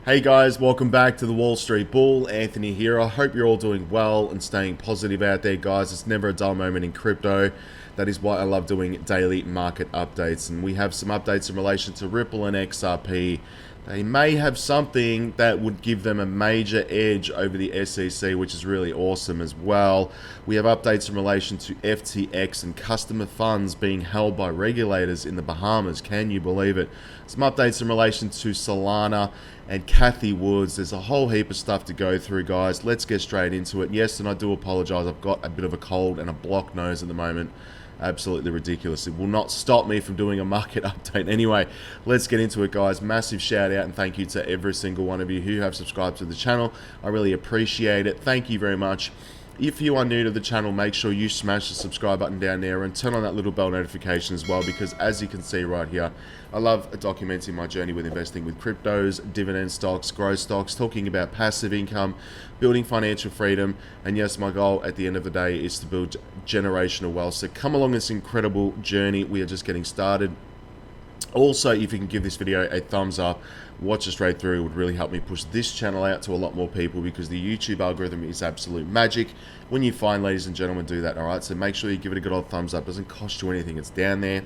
Hey guys, welcome back to the Wall Street Bull. Anthony here. I hope you're all doing well and staying positive out there, guys. It's never a dull moment in crypto. That is why I love doing daily market updates. And we have some updates in relation to Ripple and XRP. They may have something that would give them a major edge over the SEC, which is really awesome as well. We have updates in relation to FTX and customer funds being held by regulators in the Bahamas. Can you believe it? Some updates in relation to Solana and Kathy Woods. There's a whole heap of stuff to go through, guys. Let's get straight into it. Yes, and I do apologize. I've got a bit of a cold and a blocked nose at the moment. Absolutely ridiculous. It will not stop me from doing a market update. Anyway, let's get into it, guys. Massive shout out and thank you to every single one of you who have subscribed to the channel. I really appreciate it. Thank you very much. If you are new to the channel, make sure you smash the subscribe button down there and turn on that little bell notification as well, because as you can see right here, I love documenting my journey with investing with cryptos, dividend stocks, growth stocks, talking about passive income, building financial freedom, and yes, my goal at the end of the day is to build generational wealth. So come along this incredible journey. We are just getting started. Also, if you can give this video a thumbs up, watch it straight through, it would really help me push this channel out to a lot more people, because the YouTube algorithm is absolute magic when you find, ladies and gentlemen, do that. All right, so make sure you give it a good old thumbs up. It doesn't cost you anything. It's down there.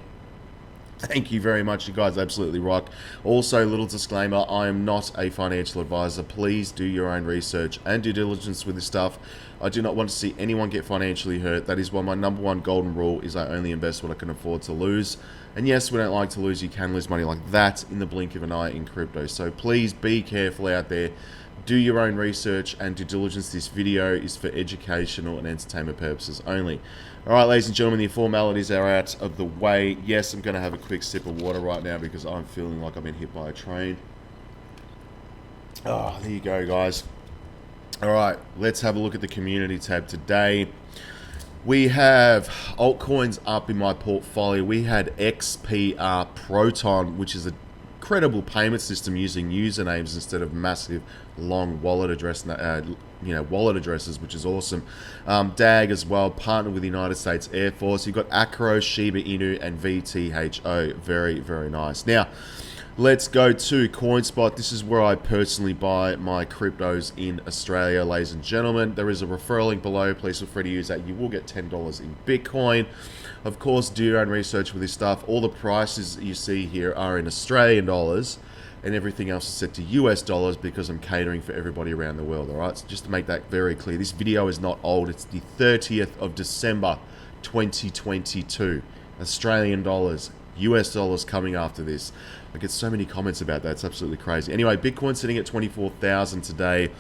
Thank you very much. You guys absolutely rock. Also, little disclaimer, I am not a financial advisor. Please do your own research and due diligence with this stuff. I do not want to see anyone get financially hurt. That is why my #1 golden rule is I only invest what I can afford to lose. And yes, we don't like to lose. You can lose money like that in the blink of an eye in crypto. So please be careful out there. Do your own research and due diligence. This video is for educational and entertainment purposes only. All right, ladies and gentlemen, the formalities are out of the way. Yes, I'm going to have a quick sip of water right now because I'm feeling like I've been hit by a train. Oh, there you go, guys. All right, let's have a look at the community tab today. We have altcoins up in my portfolio. We had XBAR Proton, which is a credible payment system using usernames instead of massive long wallet wallet addresses, which is awesome. DAG as well, partnered with the United States Air Force. You've got Acro, Shiba Inu, and VTHO. Very, very nice. Now, let's go to CoinSpot. This is where I personally buy my cryptos in Australia, ladies and gentlemen. There is a referral link below. Please feel free to use that. You will get $10 in Bitcoin. Of course, do your own research with this stuff. All the prices you see here are in Australian dollars, and everything else is set to US dollars because I'm catering for everybody around the world. All right, so just to make that very clear, this video is not old. It's the 30th of December 2022. Australian dollars, US dollars coming after this. I get so many comments about that. It's absolutely crazy. Anyway, Bitcoin sitting at 24,000 today.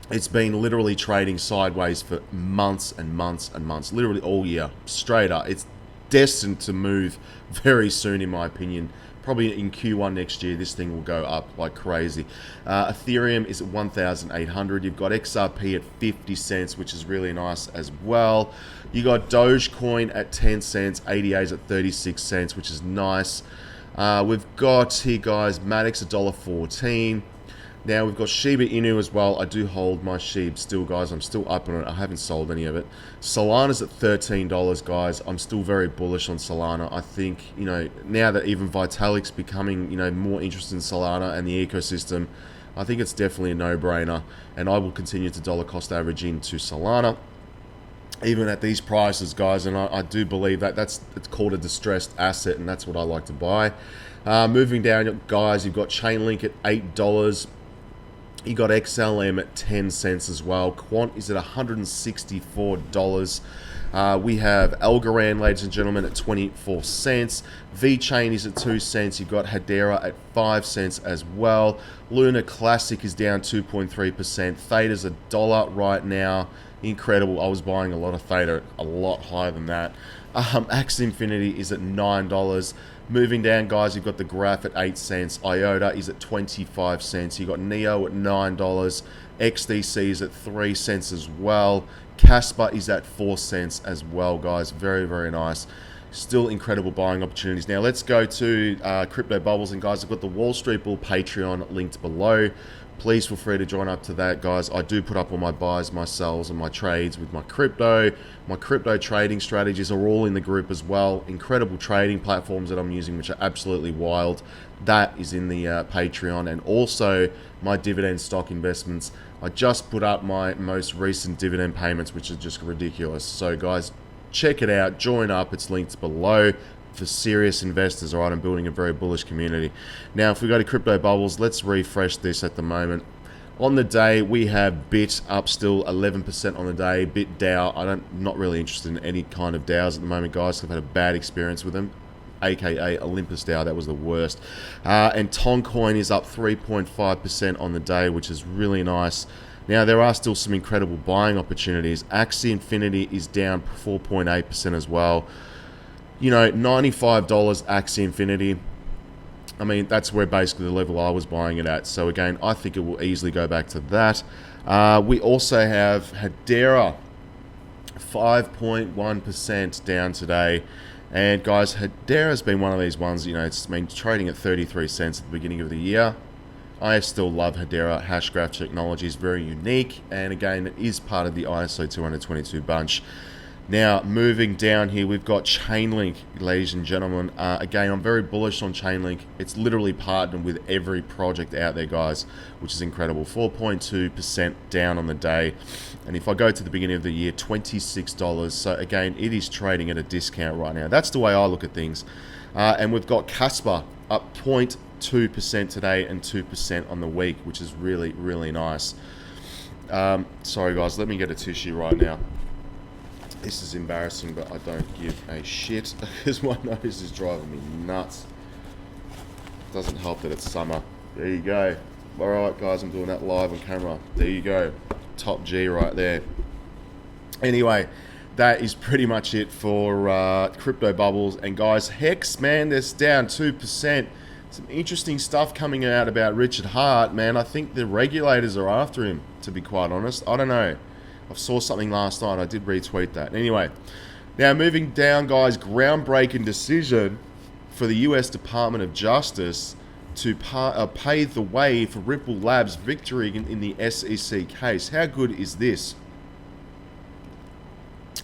It's been literally trading sideways for months and months and months, literally all year, straight up. It's destined to move very soon, in my opinion. Probably in Q1 next year, this thing will go up like crazy. Ethereum is at 1,800. You've got XRP at 50 cents, which is really nice as well. You got Dogecoin at 10 cents, ADA's at 36 cents, which is nice. We've got here, guys, Matic's $1.14. Now we've got Shiba Inu as well. I do hold my SHIB still, guys. I'm still up on it. I haven't sold any of it. Solana's at $13, guys. I'm still very bullish on Solana. I think, now that even Vitalik's becoming, more interested in Solana and the ecosystem, I think it's definitely a no-brainer. And I will continue to dollar cost average into Solana, even at these prices, guys. And I do believe that it's called a distressed asset, and that's what I like to buy. Moving down, guys, you've got Chainlink at $8. You got XLM at 10 cents as well. Quant is at $164. We have Algorand, ladies and gentlemen, at 24 cents. VeChain is at 2 cents. You've got Hedera at 5 cents as well. Luna Classic is down 2.3%. Theta's $1 right now. Incredible. I was buying a lot of Theta a lot higher than that. Axie Infinity is at $9. Moving down, guys, you've got the Graph at 8 cents. IOTA is at 25 cents. You've got Neo at $9. XDC is at 3 cents as well. Casper is at 4 cents as well, guys. Very, very nice. Still incredible buying opportunities. Now, let's go to Crypto Bubbles. And, guys, I've got the Wall Street Bull Patreon linked below. please feel free to join up to that, guys. I do put up all my buys, my sells, and my trades with my crypto. My crypto trading strategies are all in the group as well. Incredible trading platforms that I'm using, which are absolutely wild. That is in the Patreon, and also my dividend stock investments. I just put up my most recent dividend payments, which are just ridiculous. So guys, check it out, join up, it's linked below for serious investors. All right, I'm building a very bullish community. Now, if we go to crypto bubbles, let's refresh this at the moment. On the day, we have BIT up still 11% on the day. BIT DAO, I'm not really interested in any kind of DAOs at the moment, guys. I've had a bad experience with them, aka Olympus DAO. That was the worst. And Toncoin is up 3.5% on the day, which is really nice. Now, there are still some incredible buying opportunities. Axie Infinity is down 4.8% as well. You know, $95 Axie Infinity. I mean, that's where basically the level I was buying it at. So again, I think it will easily go back to that. We also have Hedera, 5.1% down today. And guys, Hedera has been one of these ones, you know, it's been trading at 33 cents at the beginning of the year. I still love Hedera. Hashgraph technology is very unique. And again, it is part of the ISO 222 bunch. Now, moving down here, we've got Chainlink, ladies and gentlemen. Again, I'm very bullish on Chainlink. It's literally partnered with every project out there, guys, which is incredible. 4.2% down on the day. And if I go to the beginning of the year, $26. So again, it is trading at a discount right now. That's the way I look at things. And we've got Casper up 0.2% today and 2% on the week, which is really, really nice. Sorry, guys, let me get a tissue right now. This is embarrassing, but I don't give a shit because my nose is driving me nuts. Doesn't help that it's summer. There you go. Alright, guys, I'm doing that live on camera. There you go. Top G right there. Anyway, that is pretty much it for crypto bubbles. And guys, Hex, man, that's down 2%. Some interesting stuff coming out about Richard Hart, man. I think the regulators are after him, to be quite honest. I don't know. I saw something last night. I did retweet that. Anyway, now moving down, guys, groundbreaking decision for the US Department of Justice to pave the way for Ripple Labs' victory in the SEC case. How good is this?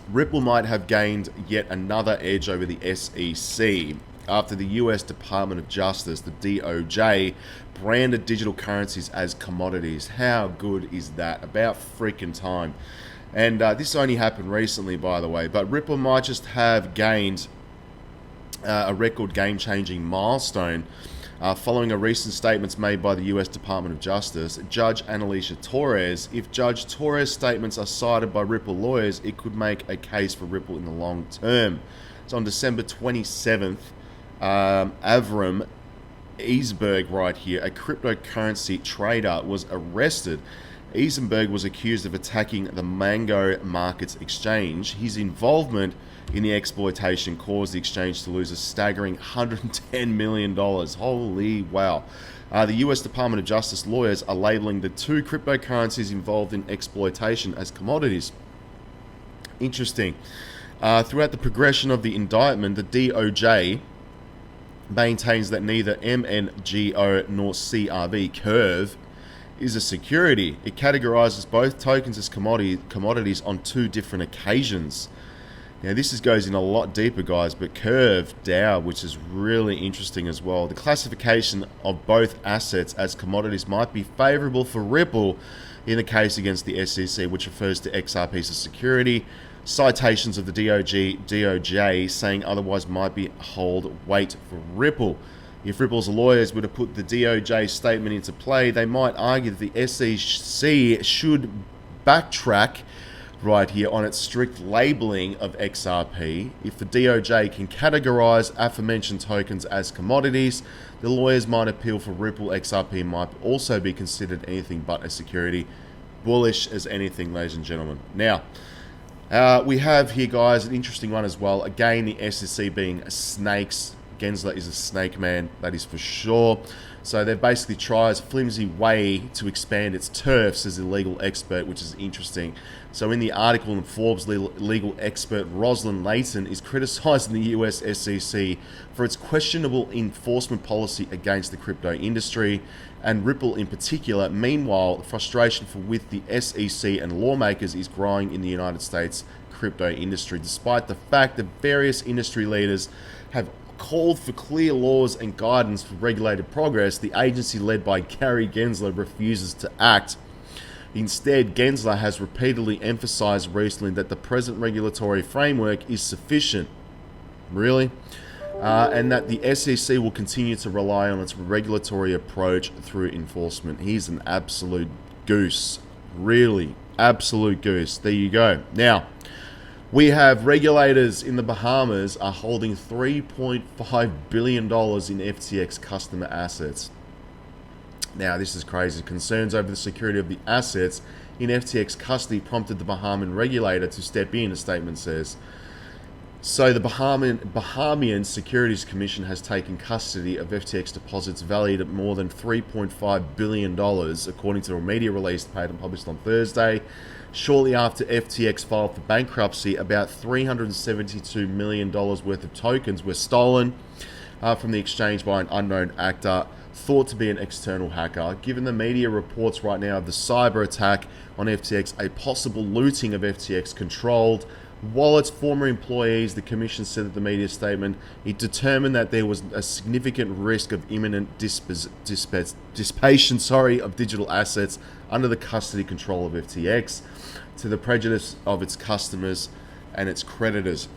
Ripple might have gained yet another edge over the SEC after the US Department of Justice, the DOJ, branded digital currencies as commodities. How good is that? About freaking time. And this only happened recently, by the way, but Ripple might just have gained a record game-changing milestone following a recent statements made by the US Department of Justice. Judge Annalisa Torres. If Judge Torres' statements are cited by Ripple lawyers, it could make a case for Ripple in the long term. So on December 27th, Avram Eisberg right here, a cryptocurrency trader, was arrested. Eisenberg was accused of attacking the Mango Markets exchange. His involvement in the exploitation caused the exchange to lose a staggering $110 million. Holy wow. The US Department of Justice lawyers are labeling the two cryptocurrencies involved in exploitation as commodities. Interesting. Throughout the progression of the indictment, the DOJ maintains that neither MNGO nor CRV Curve is a security. It categorizes both tokens as commodities on two different occasions. Now this goes in a lot deeper, guys, but Curve DAO, which is really interesting as well. The classification of both assets as commodities might be favorable for Ripple in the case against the SEC, which refers to XRP as a security. Citations of the DOJ saying otherwise might be hold weight for Ripple. If Ripple's lawyers were to put the DOJ statement into play, they might argue that the SEC should backtrack right here on its strict labeling of XRP. If the DOJ can categorize aforementioned tokens as commodities, the lawyers might appeal for Ripple. XRP might also be considered anything but a security. Bullish as anything, ladies and gentlemen. Now, we have here, guys, an interesting one as well. Again, the SEC being snakes, Gensler is a snake man, that is for sure. So they've basically tried a flimsy way to expand its turf, says the legal expert, which is interesting. So in the article in Forbes, legal expert Rosalind Layton is criticizing the US SEC for its questionable enforcement policy against the crypto industry, and Ripple in particular. Meanwhile, the frustration with the SEC and lawmakers is growing in the United States crypto industry, despite the fact that various industry leaders have called for clear laws and guidance for regulated progress. The agency led by Gary Gensler refuses to act. Instead, Gensler has repeatedly emphasized recently that the present regulatory framework is sufficient. Really? And that the SEC will continue to rely on its regulatory approach through enforcement. He's an absolute goose. Really, absolute goose. There you go. Now, we have regulators in the Bahamas are holding $3.5 billion in FTX customer assets. Now, this is crazy. Concerns over the security of the assets in FTX custody prompted the Bahamian regulator to step in, a statement says. So the Bahamian Securities Commission has taken custody of FTX deposits valued at more than $3.5 billion, according to a media release published on Thursday. Shortly after FTX filed for bankruptcy, about $372 million worth of tokens were stolen from the exchange by an unknown actor, thought to be an external hacker. Given the media reports right now of the cyber attack on FTX, a possible looting of FTX controlled wallets, former employees, the commission said at the media statement, it determined that there was a significant risk of imminent dissipation of digital assets under the custody control of FTX, to the prejudice of its customers and its creditors.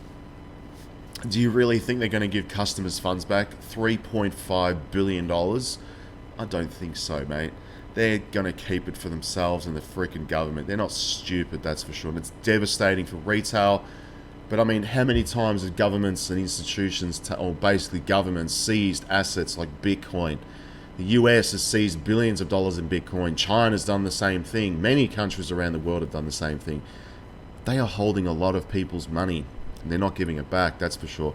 Do you really think they're going to give customers funds back? $3.5 billion? I don't think so, mate. They're going to keep it for themselves and the freaking government. They're not stupid, that's for sure. And it's devastating for retail. But I mean, how many times have governments and institutions, or basically governments, seized assets like Bitcoin? The US has seized billions of dollars in Bitcoin. China's done the same thing. Many countries around the world have done the same thing. They are holding a lot of people's money, and they're not giving it back, that's for sure.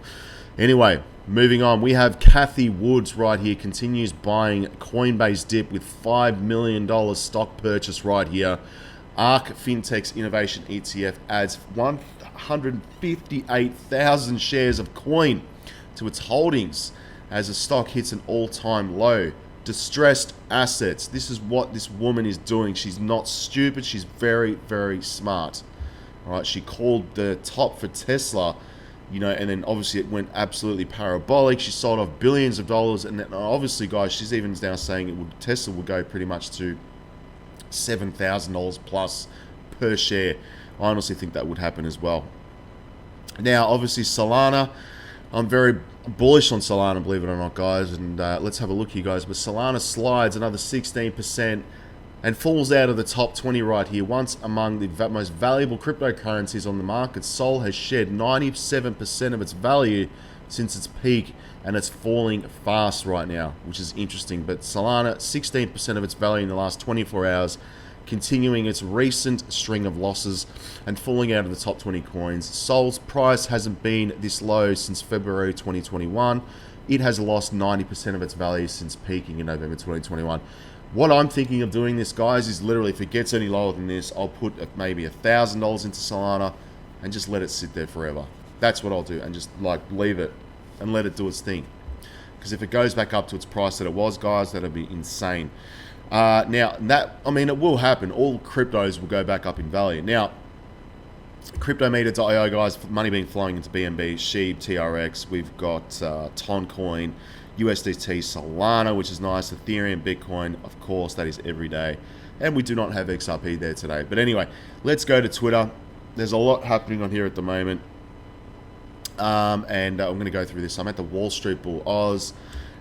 Anyway, moving on, we have Kathy Woods right here, continues buying Coinbase dip with $5 million stock purchase right here. ARC Fintech's innovation ETF adds 158,000 shares of coin to its holdings as the stock hits an all-time low. Distressed assets. This is what this woman is doing. She's not stupid. She's very, very smart. All right, she called the top for Tesla, you know, and then obviously it went absolutely parabolic. She sold off billions of dollars, and then obviously, guys, she's even now saying Tesla will go pretty much to $7,000 plus per share. I honestly think that would happen as well. Now, obviously, Solana, I'm very bullish on Solana, believe it or not, guys, and let's have a look here, guys. But Solana slides another 16% and falls out of the top 20 right here. Once among the most valuable cryptocurrencies on the market, Sol has shed 97% of its value since its peak, and it's falling fast right now, which is interesting. But Solana, 16% of its value in the last 24 hours, continuing its recent string of losses and falling out of the top 20 coins. Sol's price hasn't been this low since February 2021. It has lost 90% of its value since peaking in November 2021. What I'm thinking of doing this, guys, is literally, if it gets any lower than this, I'll put maybe $1,000 into Solana and just let it sit there forever. That's what I'll do, and just like leave it and let it do its thing. Because if it goes back up to its price that it was, guys, that'll be insane. Now, I mean, it will happen. All cryptos will go back up in value. Now, Cryptometer.io, guys, money being flowing into BNB, SHIB, TRX. We've got Toncoin, USDT, Solana, which is nice. Ethereum, Bitcoin, of course, that is every day. And we do not have XRP there today. But anyway, let's go to Twitter. There's a lot happening on here at the moment. And I'm going to go through this. I'm at the Wall Street Bull Oz.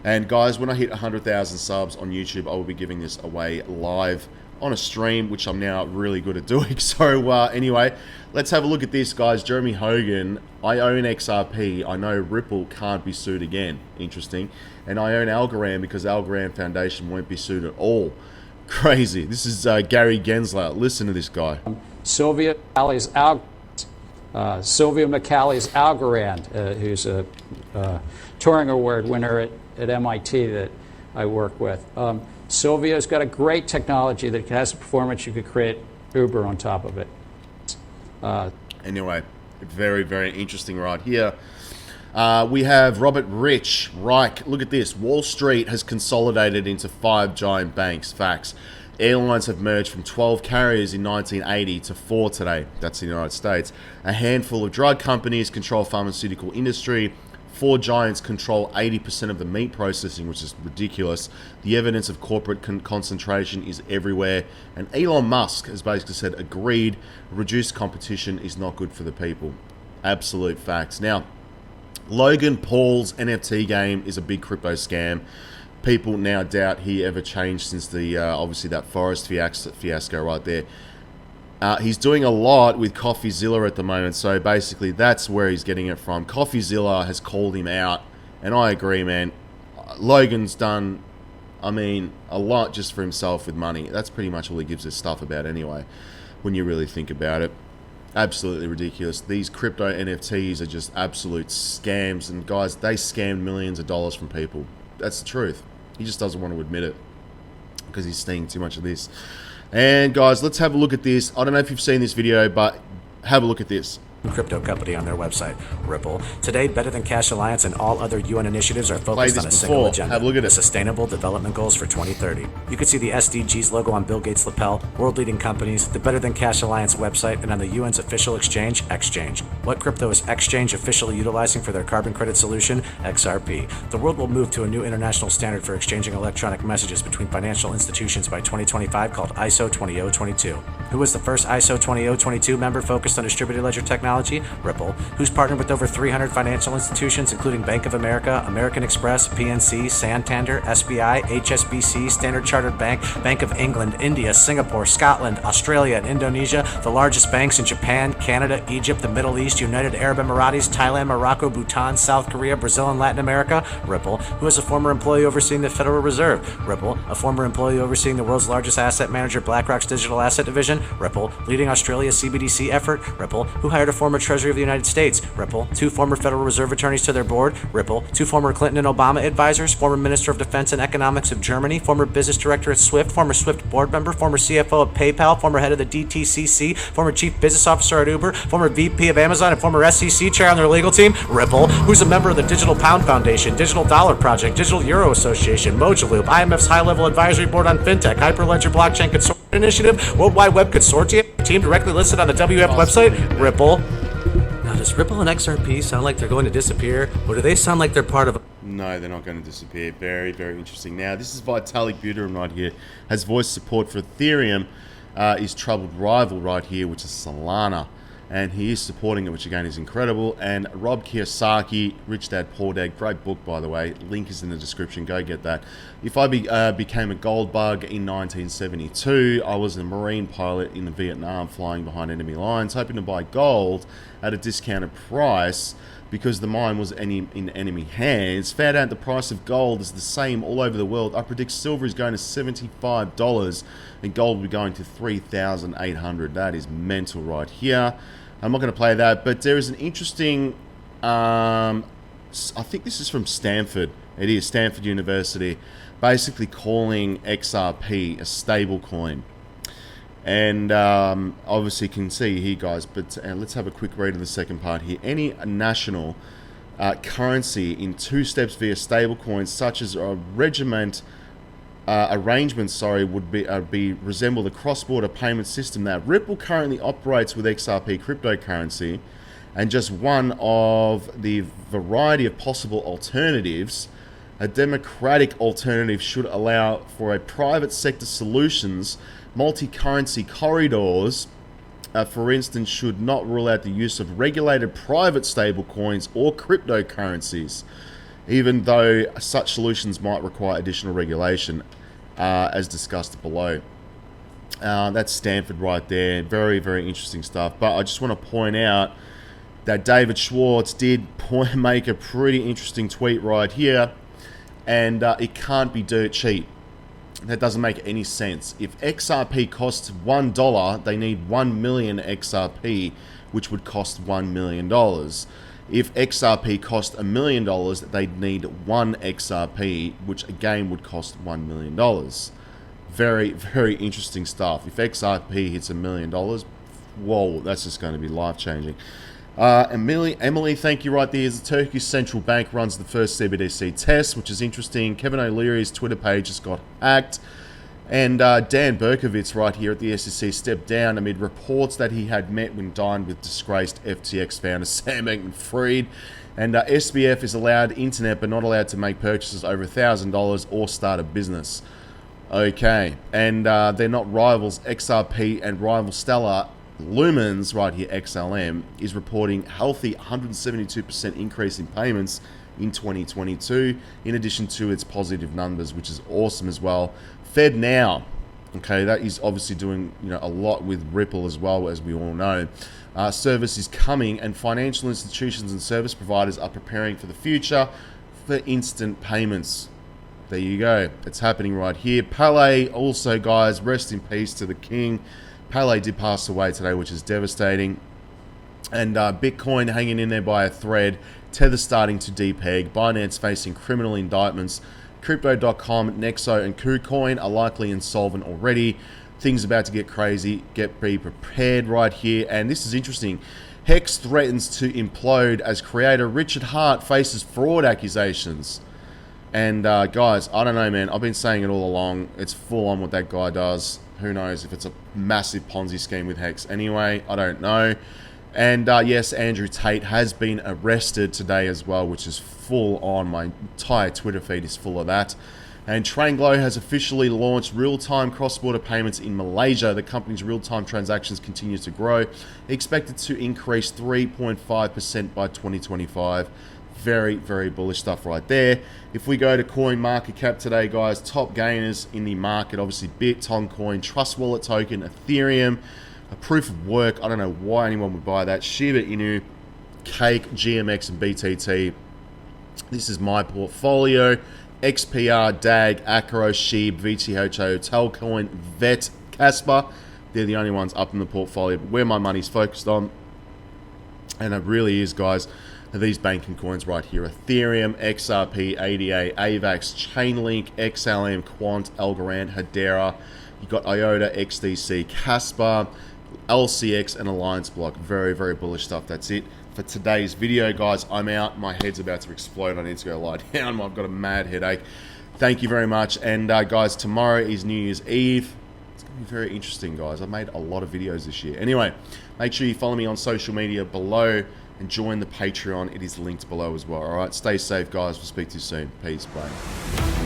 And guys, when I hit 100,000 subs on YouTube, I will be giving this away live on a stream, which I'm now really good at doing. So anyway, let's have a look at this, guys. Jeremy Hogan, I own XRP. I know Ripple can't be sued again. Interesting. And I own Algorand because Algorand Foundation won't be sued at all. Crazy. This is Gary Gensler. Listen to this guy. Sylvia McCally's Algorand, who's a Turing Award winner at MIT that I work with. Silvio's got a great technology that has the performance. You could create Uber on top of it. Anyway, very, very interesting right here. We have Robert Reich. Look at this. Wall Street has consolidated into 5 giant banks. Facts. Airlines have merged from 12 carriers in 1980 to 4 today. That's the United States. A handful of drug companies control pharmaceutical industry. 4 giants control 80% of the meat processing, which is ridiculous. The evidence of corporate concentration is everywhere. And Elon Musk has basically said, agreed, reduced competition is not good for the people. Absolute facts. Now, Logan Paul's NFT game is a big crypto scam. People now doubt he ever changed since the obviously that forest fiasco right there. He's doing a lot with CoffeeZilla at the moment, so basically that's where he's getting it from. CoffeeZilla has called him out, and I agree, man. Logan's done, I mean, a lot just for himself with money. That's pretty much all he gives his stuff about anyway, when you really think about it. Absolutely ridiculous. These crypto NFTs are just absolute scams, and guys, they scam millions of dollars from people. That's the truth. He just doesn't want to admit it because he's seeing too much of this. And guys, let's have a look at this. I don't know if you've seen this video, but have a look at this. Crypto company on their website, Ripple. Today, Better Than Cash Alliance and all other UN initiatives are focused on a single agenda, have a look at the it. Sustainable Development Goals for 2030. You can see the SDGs logo on Bill Gates' lapel, world-leading companies, the Better Than Cash Alliance website, and on the UN's official exchange, Exchange. What crypto is Exchange officially utilizing for their carbon credit solution? XRP. The world will move to a new international standard for exchanging electronic messages between financial institutions by 2025 called ISO 20022. Who was the first ISO 20022 member focused on distributed ledger technology? Ripple, who's partnered with over 300 financial institutions, including Bank of America, American Express, PNC, Santander, SBI, HSBC, Standard Chartered Bank, Bank of England, India, Singapore, Scotland, Australia, and Indonesia, the largest banks in Japan, Canada, Egypt, the Middle East, United Arab Emirates, Thailand, Morocco, Bhutan, South Korea, Brazil, and Latin America. Ripple, who is a former employee overseeing the Federal Reserve. Ripple, a former employee overseeing the world's largest asset manager, BlackRock's digital asset division. Ripple, leading Australia's CBDC effort. Ripple, who hired a former Treasury of the United States. Ripple, 2 former Federal Reserve attorneys to their board. Ripple, 2 former Clinton and Obama advisors, former Minister of Defense and Economics of Germany, former business director at Swift, former Swift board member, former CFO of PayPal, former head of the DTCC, former chief business officer at Uber, former VP of Amazon, and former SEC chair on their legal team. Ripple, who's a member of the Digital Pound Foundation, Digital Dollar Project, Digital Euro Association, Mojaloop, IMF's high-level advisory board on fintech, Hyperledger Blockchain Consortium Initiative, World Wide Web Consortium, team directly listed on the WF website. Ripple. Now, does Ripple and XRP sound like they're going to disappear, or do they sound like they're part of a... No, they're not going to disappear. Very, very interesting. Now, this is Vitalik Buterin right here. Has voiced support for Ethereum, his troubled rival right here, which is Solana. And he is supporting it, which again is incredible. And Rob Kiyosaki, Rich Dad Poor Dad, great book, by the way. Link is in the description. Go get that. If I became a gold bug in 1972, I was a Marine pilot in Vietnam flying behind enemy lines, hoping to buy gold at a discounted price because the mine was in enemy hands. Found out the price of gold is the same all over the world. I predict silver is going to $75 and gold will be going to $3,800. That is mental right here. I'm not going to play that, but there is an interesting, I think this is from Stanford. It is Stanford University, basically calling XRP a stable coin. And obviously you can see here, guys, but let's have a quick read of the second part here. Any national currency in 2 steps via stable coins, such as a arrangements, would be resemble the cross-border payment system that Ripple currently operates with XRP cryptocurrency, and just one of the variety of possible alternatives. A democratic alternative should allow for a private sector solutions. Multi-currency corridors, for instance, should not rule out the use of regulated private stablecoins or cryptocurrencies, even though such solutions might require additional regulation, as discussed below. That's Stanford right there. Very, very interesting stuff. But I just want to point out that David Schwartz did make a pretty interesting tweet right here, and it can't be dirt cheap. That doesn't make any sense. If XRP costs $1, they need 1 million XRP, which would cost $1 million. If XRP cost $1 million, they'd need 1 XRP, which again would cost $1 million. Very, very interesting stuff. If XRP hits $1 million, whoa, that's just going to be life-changing. Emily, thank you right there. The Turkish Central Bank runs the first CBDC test, which is interesting. Kevin O'Leary's Twitter page just got hacked. And Dan Berkowitz right here at the SEC stepped down amid reports that he had met and dined with disgraced FTX founder Sam Bankman-Fried. And SBF is allowed internet but not allowed to make purchases over $1,000 or start a business. Okay, and they're not rivals. XRP and rival Stellar Lumens right here, XLM, is reporting healthy 172% increase in payments in 2022, in addition to its positive numbers, which is awesome as well. Fed Now, okay, that is obviously doing a lot with Ripple as well, as we all know. Service is coming, and financial institutions and service providers are preparing for the future for instant payments. There you go. It's happening right here. Pele also, guys, rest in peace to the king. Pele did pass away today, which is devastating. And Bitcoin hanging in there by a thread. Tether starting to depeg. Binance facing criminal indictments. Crypto.com, Nexo, and KuCoin are likely insolvent already. Things about to get crazy. Be prepared right here. And this is interesting. Hex threatens to implode as creator Richard Hart faces fraud accusations. And guys, I don't know, man. I've been saying it all along. It's full on what that guy does. Who knows if it's a massive Ponzi scheme with Hex. Anyway, I don't know. And yes, Andrew Tate has been arrested today as well, which is full on. My entire Twitter feed is full of that. And Tranglo has officially launched real-time cross-border payments in Malaysia. The company's real-time transactions continue to grow, expected to increase 3.5% by 2025. Very, very bullish stuff right there. If we go to CoinMarketCap today, guys, top gainers in the market, obviously Bit, Toncoin, Trust Wallet Token, Ethereum, a proof of work. I don't know why anyone would buy that. Shiba Inu, Cake, GMX, and BTT. This is my portfolio. XPR, DAG, Acro, Sheeb, VTHO, Telcoin, Vet, Casper. They're the only ones up in the portfolio, but where my money's focused on, and it really is, guys, these banking coins right here: Ethereum, XRP, ADA, AVAX, Chainlink, XLM, Quant, Algorand, Hedera. You've got IOTA, XDC, Casper, LCX, and Alliance Block. Very, very bullish stuff. That's it for today's video, guys. I'm out. My head's about to explode. I need to go lie down. I've got a mad headache. Thank you very much. And guys, tomorrow is New Year's Eve. It's going to be very interesting, guys. I've made a lot of videos this year. Anyway, make sure you follow me on social media below and join the Patreon. It is linked below as well. All right, stay safe, guys. We'll speak to you soon. Peace. Bye.